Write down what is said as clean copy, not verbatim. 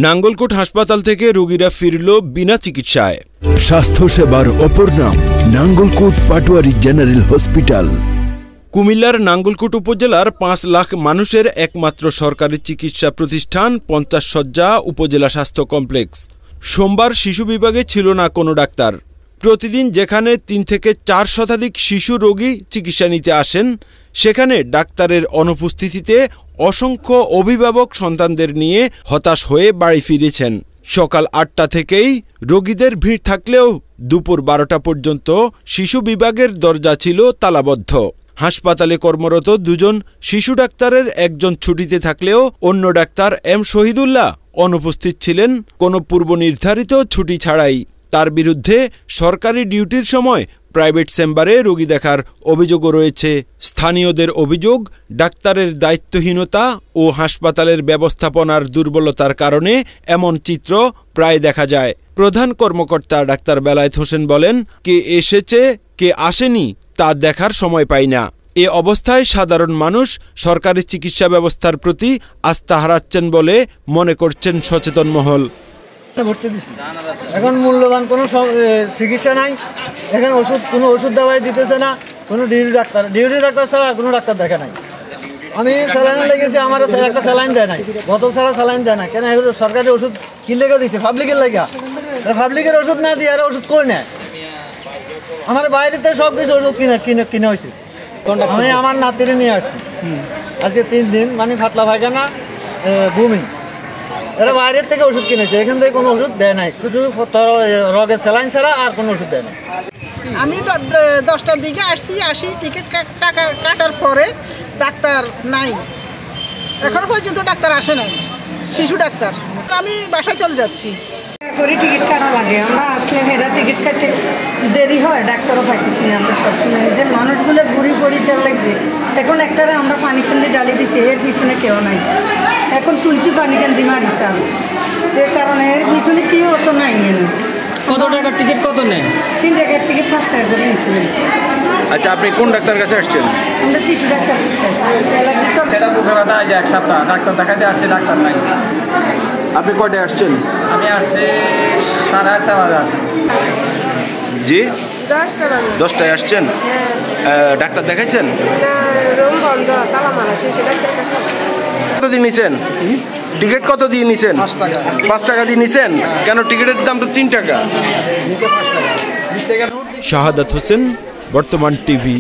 নাঙ্গলকোট হাসপাতাল থেকে রোগীরা ফিরল বিনা চিকিৎসায়। স্বাস্থ্যসেবার অপর নাম নাঙ্গলকোট পাটোয়ারি জেনারেল হসপিটাল। কুমিল্লার নাঙ্গলকোট উপজেলার ৫ লাখ মানুষের একমাত্র সরকারি চিকিৎসা প্রতিষ্ঠান ৫০ শয্যা উপজেলা স্বাস্থ্য কমপ্লেক্স। সোমবার শিশু বিভাগে ছিল না কোনো ডাক্তার। প্রতিদিন যেখানে ৩ থেকে ৪ শতাধিক শিশু রোগী চিকিৎসা নিতে আসেন, সেখানে ডাক্তারের অনুপস্থিতিতে অসংখ্য অভিভাবক সন্তানদের নিয়ে হতাশ হয়ে বাড়ি ফিরেছেন। সকাল ৮টা থেকেই রোগীদের ভিড় থাকলেও দুপুর ১২টা পর্যন্ত শিশু বিভাগের দরজা ছিল তালাবদ্ধ। হাসপাতালে কর্মরত ২ জন শিশু ডাক্তারের একজন ছুটিতে থাকলেও অন্য ডাক্তার এম শহীদুল্লাহ অনুপস্থিত ছিলেন কোনো পূর্ব নির্ধারিত ছুটি ছাড়াই। তার বিরুদ্ধে সরকারি ডিউটির সময় প্রাইভেট চেম্বারে রোগী দেখার অভিযোগও রয়েছে। স্থানীয়দের অভিযোগ, ডাক্তারের দায়িত্বহীনতা ও হাসপাতালের ব্যবস্থাপনার দুর্বলতার কারণে এমন চিত্র প্রায় দেখা যায়। প্রধান কর্মকর্তা ডাক্তার বেলায়েত হোসেন বলেন, কে এসেছে কে আসেনি তা দেখার সময় পাই না। এ অবস্থায় সাধারণ মানুষ সরকারি চিকিৎসা ব্যবস্থার প্রতি আস্থা হারাচ্ছেন বলে মনে করছেন সচেতন মহল। এখন মূল্যবান কোনো চিকিৎসা নাই, এখানে কোনো ওষুধ দেওয়াই দিতেছে না, কোনো ডিউটি ডাক্তার ছাড়া কোনো ডাক্তার দেখা নাই। আমি স্যালাইন লেগেছি, আমার একটা স্যালাইন দেয় নাই, বোতল ছাড়া স্যালাইন দেয় না। কেন এগুলো সরকারি ওষুধ কি লেগে দিচ্ছে? পাবলিকের লেগা। পাবলিকের ওষুধ না দিয়ে আর ওষুধ করে নেয়। আমার বাইরেতে সব কিছু ওষুধ কিনে হয়েছে। আমি আমার নাতিরে নিয়ে আসছি আজকে ৩ দিন, মানে ফাটলা পায়খানা, বমি। এরা বাইরের থেকে ওষুধ কিনেছে, এখান থেকে কোনো ওষুধ দেয় নাই, শুধু রোগের স্যালাইন ছাড়া আর কোনো ওষুধ দেয় না। আমি 10টার দিকে আসি টিকিট টাকা কাটার পরে ডাক্তার নাই, এখনো পর্যন্ত ডাক্তার আসে নাই, শিশু ডাক্তার। আমি বাসায় চলে যাচ্ছি। করে টিকিট কাটা লাগে, আমরা আসলে এরা টিকিট কাটতে দেরি হয়, ডাক্তারও পাইতেছি না। আমরা সবসময় যে মানুষগুলো ঘুরি পড়ি তেল লাগছে, এখন একটারে আমরা পানি কেন্দ্রে ডালি দিছি, এর পিছনে কেউ নাই। এখন তুলছি পানি কেন্দ্রে মারিতাম, এর কারণে এর পিছনে কেউ অত নাই। কত টাকার টিকিট কত নেই? 3 টাকার টিকিট 5 টাকা করে নিয়েছিলেন। আচ্ছা, আপনি কোন ডাক্তার কাছে আসছেন? আমরা শিশু ডাক্তার। সেটা বুকে ব্যথা আজ 1 সপ্তাহ ডাক্তার দেখাতে আসছে, ডাক্তার নাই। আপনি কয়টায় আসছেন? আমি আসছি 8:30 বাজে আসছি। জি, 10টায় আসছেন। ডাক্তার দেখাইছেন? কত দিয়ে নিছেন টিকিট? কত দিয়ে নিছেন? 5 টাকা দিয়ে নিছেন। কেন? টিকিটের দাম তো 3 টাকা। শাহাদাত হোসেন, বর্তমান টিভি।